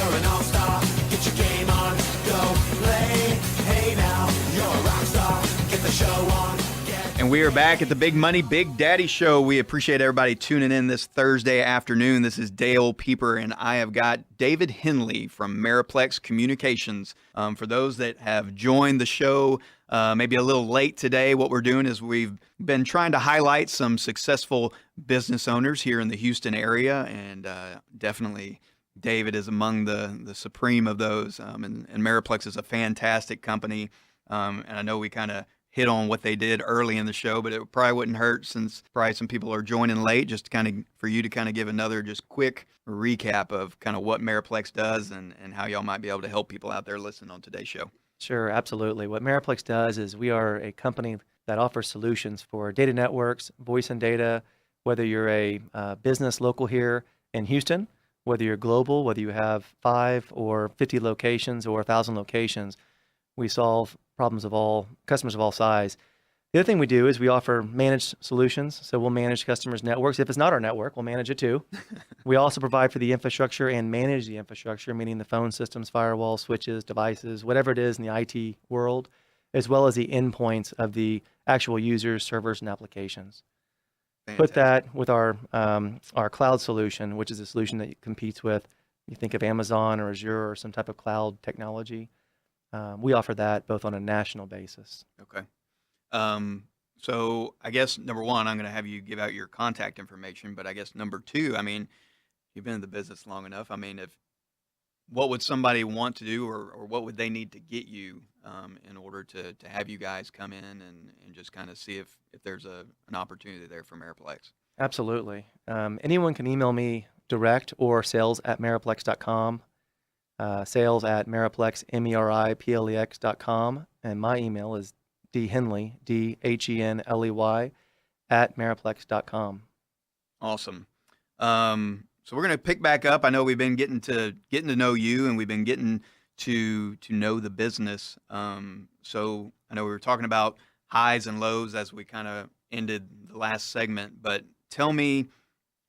You're an all-star, get your game on, go play. Hey now, you're a rock star, get the show on. And we are back at the Big Money Big Daddy Show. We appreciate everybody tuning in this Thursday afternoon. This is Dale Pieper, and I have got David Henley from Meriplex Communications. For those that have joined the show maybe a little late today, what we're doing is we've been trying to highlight some successful business owners here in the Houston area, and definitely David is among the supreme of those. And Meriplex is a fantastic company, and I know we kind of hit on what they did early in the show, but it probably wouldn't hurt, since probably some people are joining late, just to kind of for you to kind of give another just quick recap of kind of what Meriplex does and how y'all might be able to help people out there listening on today's show. Sure, absolutely. What Meriplex does is we are a company that offers solutions for data networks, voice and data, whether you're a business local here in Houston, whether you're global, whether you have 5 or 50 locations or 1,000 locations. We solve problems of all customers of all size. The other thing we do is we offer managed solutions. So we'll manage customers' networks. If it's not our network, we'll manage it too. We also provide for the infrastructure and manage the infrastructure, meaning the phone systems, firewall, switches, devices, whatever it is in the IT world, as well as the endpoints of the actual users, servers, and applications. Fantastic. Put that with our cloud solution, which is a solution that competes with, you think of Amazon or Azure or some type of cloud technology. We offer that both on a national basis. Okay. So I guess number one, I'm going to have you give out your contact information, but I guess number two, I mean, you've been in the business long enough. I mean, what would somebody want to do, or what would they need to get you in order to have you guys come in and just kind of see if there's an opportunity there for Meriplex? Absolutely. Anyone can email me direct or sales@meriplex.com. Sales@Meriplex, MERIPLEX.com, and my email is dhenley, DHENLEY, @Meriplex.com. Awesome. So we're going to pick back up. I know we've been getting to know you, and we've been getting to know the business. So I know we were talking about highs and lows as we kind of ended the last segment, but tell me,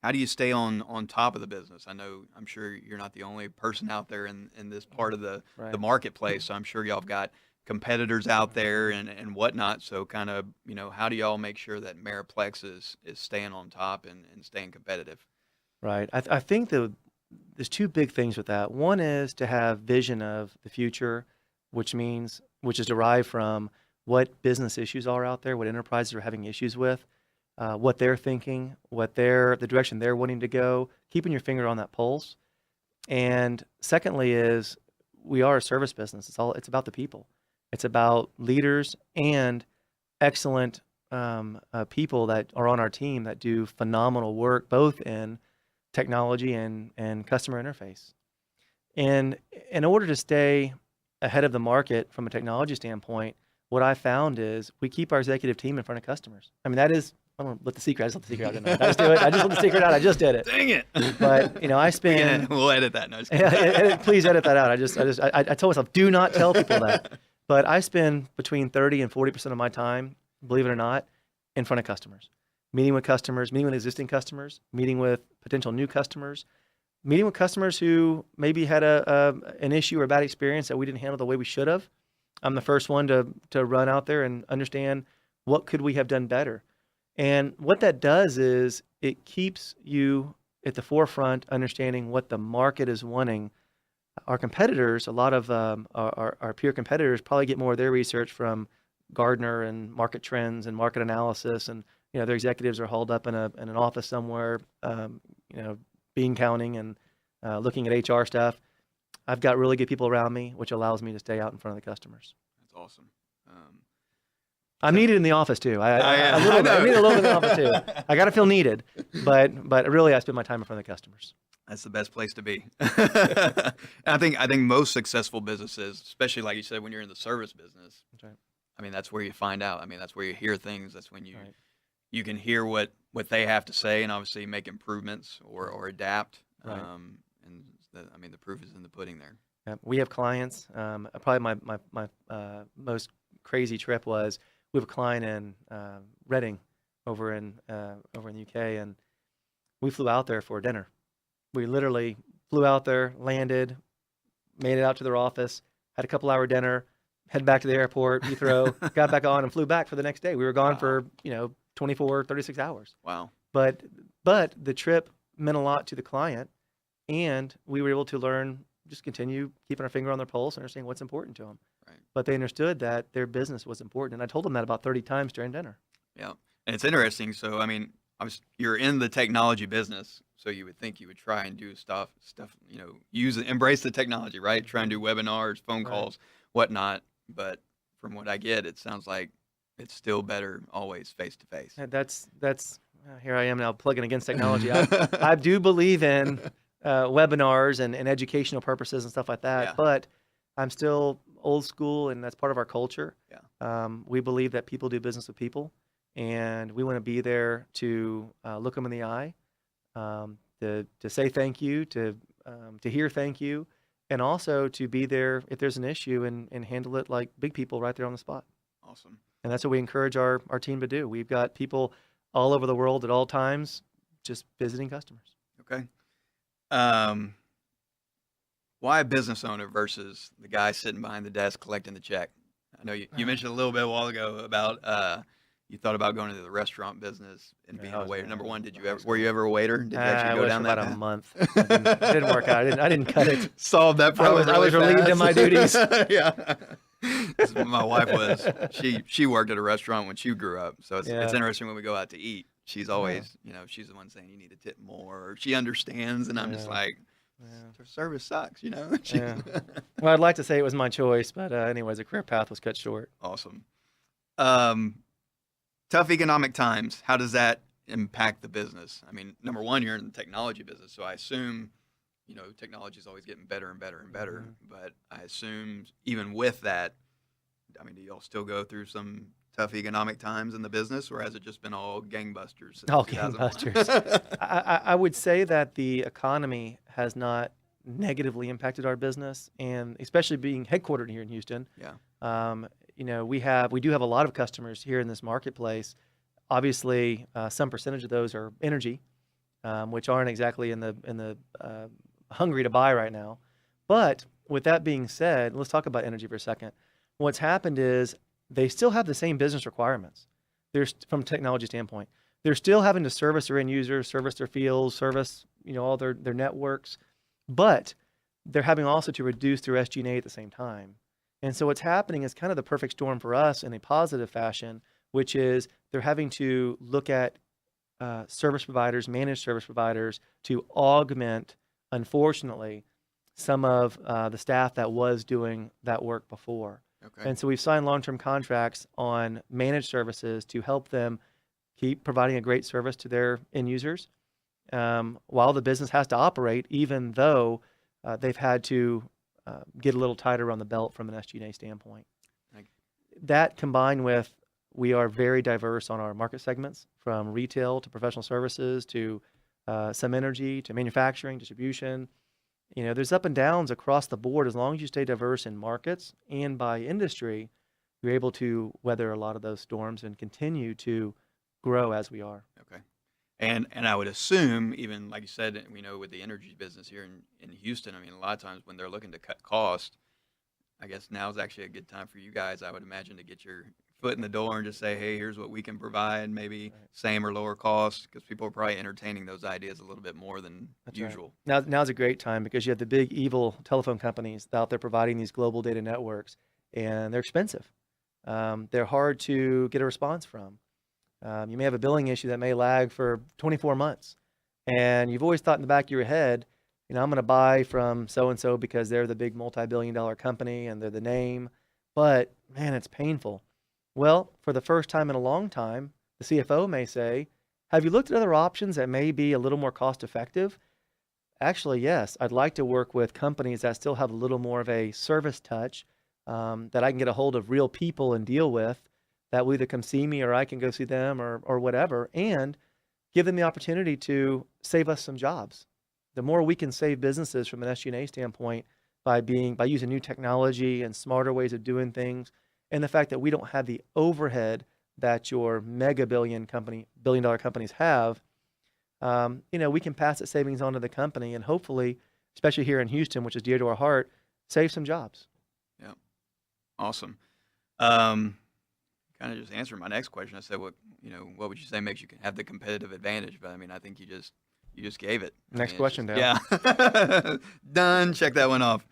how do you stay on top of the business? I'm sure you're not the only person out there in this part of the marketplace. So I'm sure y'all have got competitors out there and whatnot. So kind of, how do y'all make sure that Meriplex is staying on top and staying competitive? Right. I think there's two big things with that. One is to have vision of the future, which is derived from what business issues are out there, what enterprises are having issues with. What they're thinking, the direction they're wanting to go, keeping your finger on that pulse. And secondly is we are a service business. It's about the people. It's about leaders and excellent people that are on our team that do phenomenal work, both in technology and customer interface. And in order to stay ahead of the market from a technology standpoint, what I found is we keep our executive team in front of customers. I mean, that is, I don't let the secret. I just let the secret out. Didn't I? Did I just do it? I just let the secret out. I just did it. Dang it! But I spend. We'll edit that. No, please edit that out. I told myself, do not tell people that. But I spend between 30 and 40% of my time, believe it or not, in front of customers, meeting with existing customers, meeting with potential new customers, meeting with customers who maybe had an issue or a bad experience that we didn't handle the way we should have. I'm the first one to run out there and understand what could we have done better. And what that does is it keeps you at the forefront, understanding what the market is wanting. Our competitors, a lot of our peer competitors, probably get more of their research from Gartner and market trends and market analysis, and their executives are hauled up in an office somewhere, bean counting and looking at HR stuff. I've got really good people around me, which allows me to stay out in front of the customers. That's awesome. I'm needed in the office too. I need a little bit in the office too. I got to feel needed, but really I spend my time in front of the customers. That's the best place to be. I think most successful businesses, especially like you said, when you're in the service business, that's right. I mean, that's where you find out. I mean, that's where you hear things. That's when you can hear what they have to say and obviously make improvements or adapt. Right. The proof is in the pudding there. Yeah, we have clients. Probably my most crazy trip was we have a client in Reading over in the UK, and we flew out there for dinner. We literally flew out there, landed, made it out to their office, had a couple hour dinner, head back to the airport, Heathrow, got back on and flew back for the next day. We were gone for, 24, 36 hours. Wow. But the trip meant a lot to the client, and we were able to learn, just continue keeping our finger on their pulse, understanding what's important to them. Right. But they understood that their business was important, and I told them that about 30 times during dinner. Yeah. And it's interesting. So, I mean, you're in the technology business, so you would think you would try and do stuff, embrace the technology, right? Try and do webinars, phone Right. calls, whatnot. But from what I get, it sounds like it's still better always face to face. And that's here I am now plugging against technology. I do believe in webinars and educational purposes and stuff like that, Yeah. but I'm still old school, and that's part of our culture. Yeah. We believe that people do business with people, and we want to be there to look them in the eye, to say thank you, to hear thank you, and also to be there if there's an issue and handle it like big people right there on the spot. Awesome. And that's what we encourage our team to do. We've got people all over the world at all times just visiting customers. Okay. Why a business owner versus the guy sitting behind the desk collecting the check? I know you mentioned a little bit a while ago about you thought about going into the restaurant business and being Yeah, I a was waiter. in Number one, high were you ever a waiter? Did you I actually go was down for that about a path? month. It didn't work out. I didn't cut it. Solved that problem. I was really relieved in fast. my duties. Yeah. That's what my wife was. She worked at a restaurant when she grew up. So it's Yeah. interesting when we go out to eat. She's always, she's the one saying you need to tip more. Or she understands, and I'm just Yeah. like, Yeah. her service sucks, Yeah. Well, I'd like to say it was my choice, but anyways, the career path was cut short. Awesome. Tough economic times. How does that impact the business? I mean, number one, you're in the technology business, so I assume, technology is always getting better and better and better. Mhm. But I assume even with that, I mean, do y'all still go through some tough economic times in the business, or has it just been all gangbusters? Since All 2001? gangbusters. I would say that the economy has not negatively impacted our business, and especially being headquartered here in Houston. Yeah. We do have a lot of customers here in this marketplace. Obviously, some percentage of those are energy, which aren't exactly in the hungry to buy right now. But with that being said, let's talk about energy for a second. What's happened is they still have the same business requirements. From a technology standpoint, they're still having to service their end users, service their fields, service all their networks, but they're having also to reduce their SG&A at the same time. And so what's happening is kind of the perfect storm for us in a positive fashion, which is they're having to look at service providers, managed service providers, to augment, unfortunately, some of the staff that was doing that work before. Okay. And so we've signed long-term contracts on managed services to help them keep providing a great service to their end users while the business has to operate, even though they've had to get a little tighter on the belt from an SG&A standpoint. That combined with we are very diverse on our market segments, from retail to professional services to some energy to manufacturing, distribution. There's up and downs across the board. As long as you stay diverse in markets and by industry, you're able to weather a lot of those storms and continue to grow as we are. Okay. And I would assume, even like you said, with the energy business here in Houston, I mean, a lot of times when they're looking to cut cost, I guess now is actually a good time for you guys, I would imagine, to get your foot in the door and just say, hey, here's what we can provide, maybe same or lower cost, because people are probably entertaining those ideas a little bit more than That's usual. Right. Now's a great time because you have the big evil telephone companies out there providing these global data networks, and they're expensive. They're hard to get a response from. You may have a billing issue that may lag for 24 months, and you've always thought in the back of your head, I'm going to buy from so-and-so because they're the big multi-billion-dollar company and they're the name, but man, it's painful. Well, for the first time in a long time, the CFO may say, have you looked at other options that may be a little more cost effective? Actually, yes. I'd like to work with companies that still have a little more of a service touch, that I can get a hold of real people and deal with, that will either come see me or I can go see them or whatever, and give them the opportunity to save us some jobs. The more we can save businesses from an SG&A standpoint by using new technology and smarter ways of doing things, and the fact that we don't have the overhead that your mega billion-dollar companies have, we can pass that savings on to the company, and hopefully, especially here in Houston, which is dear to our heart, save some jobs. Yeah. Awesome. Kind of just answered my next question. I said, what would you say makes you have the competitive advantage? But I mean, I think you just gave it. Next It's question, Dale. Yeah. Done. Check that one off.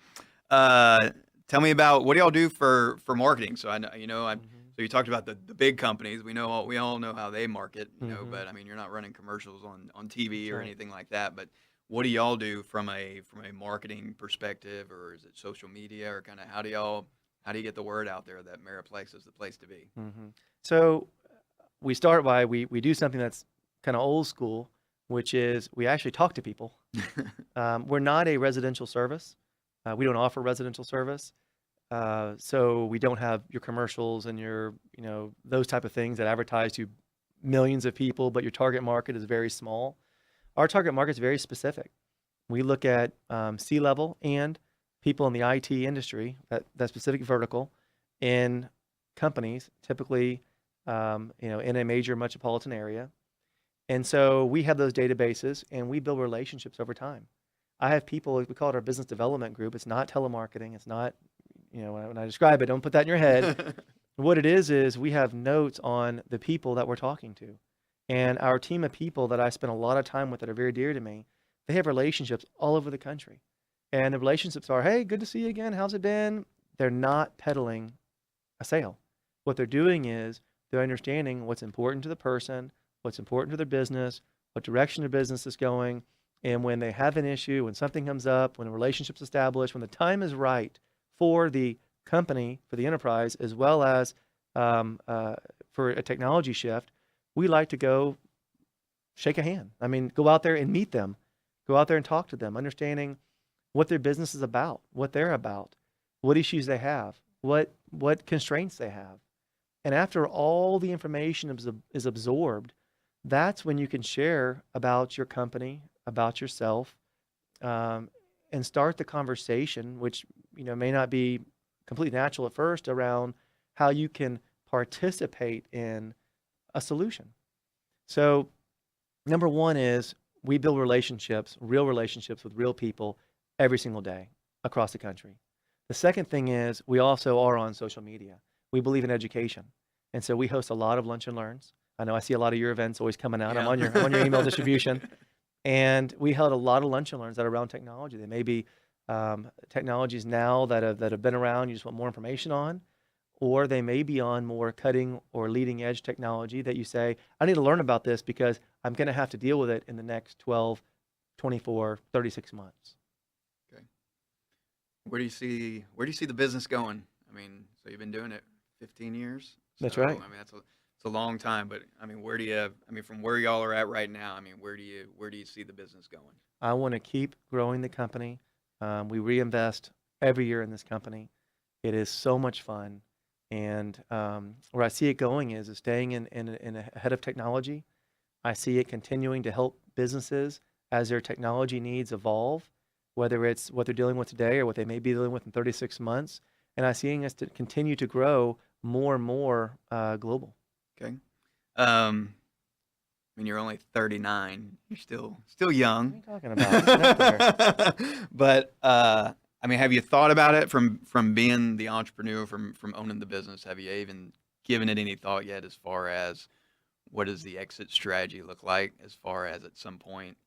Tell me about, what do y'all do for marketing? So I know, so you talked about the big companies. We all know how they market, but I mean, you're not running commercials on TV or right. anything like that. But what do y'all do from a marketing perspective, or is it social media, or kind of how do you get the word out there that Meriplex is the place to be? So we start by, we do something that's kind of old school, which is we actually talk to people. We're not a residential service. We don't offer residential service. So we don't have your commercials and your, those type of things that advertise to millions of people, but your target market is very small. Our target market is very specific. We look at C-level and people in the IT industry, that specific vertical, in companies, typically, in a major metropolitan area. And so we have those databases and we build relationships over time. I have people, we call it our business development group. It's not telemarketing. It's not, when I describe it, don't put that in your head. What it is we have notes on the people that we're talking to. And our team of people that I spend a lot of time with that are very dear to me, they have relationships all over the country. And the relationships are, hey, good to see you again. How's it been? They're not peddling a sale. What they're doing is they're understanding what's important to the person, what's important to their business, what direction their business is going. And when they have an issue, when something comes up, when a relationship's established, when the time is right for the company, for the enterprise, as well as for a technology shift, we like to go shake a hand. I mean, go out there and meet them. Go out there and talk to them, understanding what their business is about, what they're about, what issues they have, what constraints they have. And after all the information is absorbed, that's when you can share about your company, about yourself, and start the conversation, which may not be completely natural at first, around how you can participate in a solution. So number one is we build relationships, real relationships with real people every single day across the country. The second thing is we also are on social media. We believe in education. And so we host a lot of lunch and learns. I know I see a lot of your events always coming out. Yeah. I'm on your email distribution. And we held a lot of lunch and learns that are around technology. They may be technologies now that have been around, you just want more information on, or they may be on more cutting or leading edge technology that you say, I need to learn about this because I'm going to have to deal with it in the next 12, 24, 36 months. Okay. Where do you see the business going? I mean, so you've been doing it 15 years. That's So, right. I mean, it's a long time, but I mean, from where y'all are at right now, I mean, where do you see the business going? I want to keep growing the company. We reinvest every year in this company. It is so much fun. And where I see it going is staying ahead of technology. I see it continuing to help businesses as their technology needs evolve, whether it's what they're dealing with today or what they may be dealing with in 36 months. And I'm seeing us to continue to grow more and more global. Okay. I mean, you're only 39. You're still young. What are you talking about? But I mean, have you thought about it from being the entrepreneur, from owning the business? Have you even given it any thought yet, as far as what does the exit strategy look like? As far as at some point,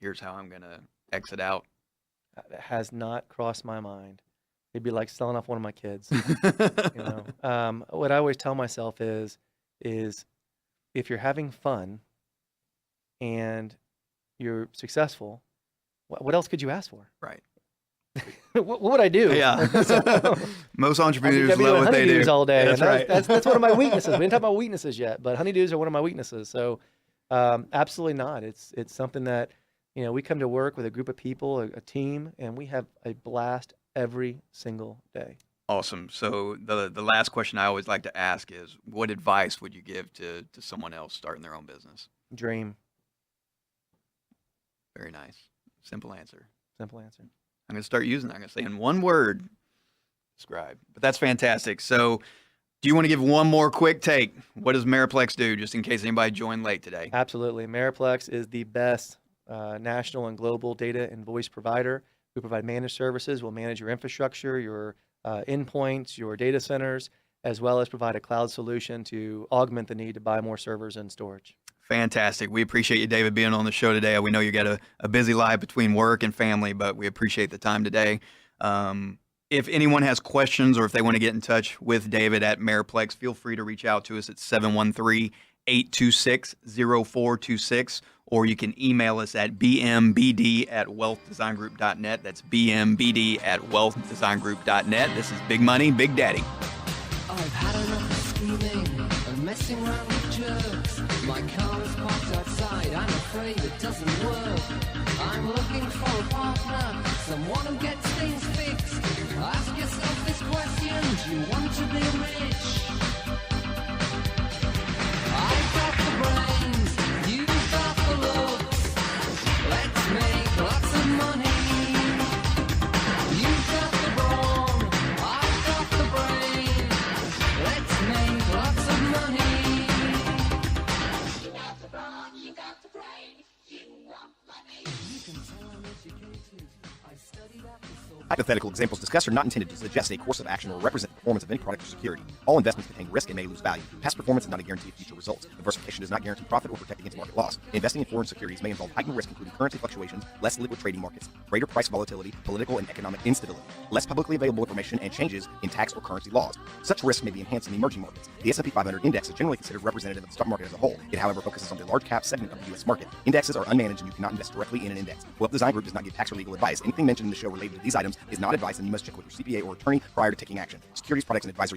here's how I'm gonna exit out. That has not crossed my mind. It'd be like selling off one of my kids. What I always tell myself is if you're having fun and you're successful, what else could you ask for? Right. What would I do? Yeah. Most entrepreneurs I'd be love doing what they do honeydews all day. That's and right. That's one of my weaknesses. We didn't talk about weaknesses yet, but honeydews are one of my weaknesses. So absolutely not. It's something that, we come to work with a group of people, a team, and we have a blast every single day. Awesome. So the last question I always like to ask is, what advice would you give to someone else starting their own business? Dream. Very nice. Simple answer. Simple answer. I'm going to start using that. I'm going to say in one word, describe. But that's fantastic. So do you want to give one more quick take? What does Meriplex do, just in case anybody joined late today? Absolutely. Meriplex is the best national and global data and voice provider. We provide managed services. We'll manage your infrastructure, your endpoints, your data centers, as well as provide a cloud solution to augment the need to buy more servers and storage. Fantastic. We appreciate you, David, being on the show today. We know you got a busy life between work and family, but we appreciate the time today. If anyone has questions or if they want to get in touch with David at Meriplex, feel free to reach out to us at 713-826-0426, or you can email us at bmbd@wealthdesigngroup.net. That's bmbd@wealthdesigngroup.net. This is Big Money, Big Daddy. I've had enough of scheming and messing around with jerks. My car is parked outside, I'm afraid it doesn't work. I'm looking for a partner, someone who gets things fixed. Ask yourself this question, do you want to be rich? I've got the brains, you've got the looks. Let's make lots of money. You've got the brawn, I've got the brain. Let's make lots of money. You got the brawn, you got the brain. You want money. You can tell I'm educated. I studied at the soul. Hypothetical examples discussed are not intended to suggest a course of action or represent the performance of any product or security. All investments contain risk and may lose value. Past performance is not a guarantee of future results. Diversification does not guarantee profit or protect against market loss. Investing in foreign securities may involve heightened risk, including currency fluctuations, less liquid trading markets, greater price volatility, political and economic instability, less publicly available information, and changes in tax or currency laws. Such risks may be enhanced in emerging markets. The S&P 500 index is generally considered representative of the stock market as a whole. It, however, focuses on the large cap segment of the U.S. market. Indexes are unmanaged and you cannot invest directly in an index. Wealth Design Group does not give tax or legal advice. Anything mentioned in the show related to these items is not advice, and you must check with your CPA or attorney prior to taking action. Securities products and advisory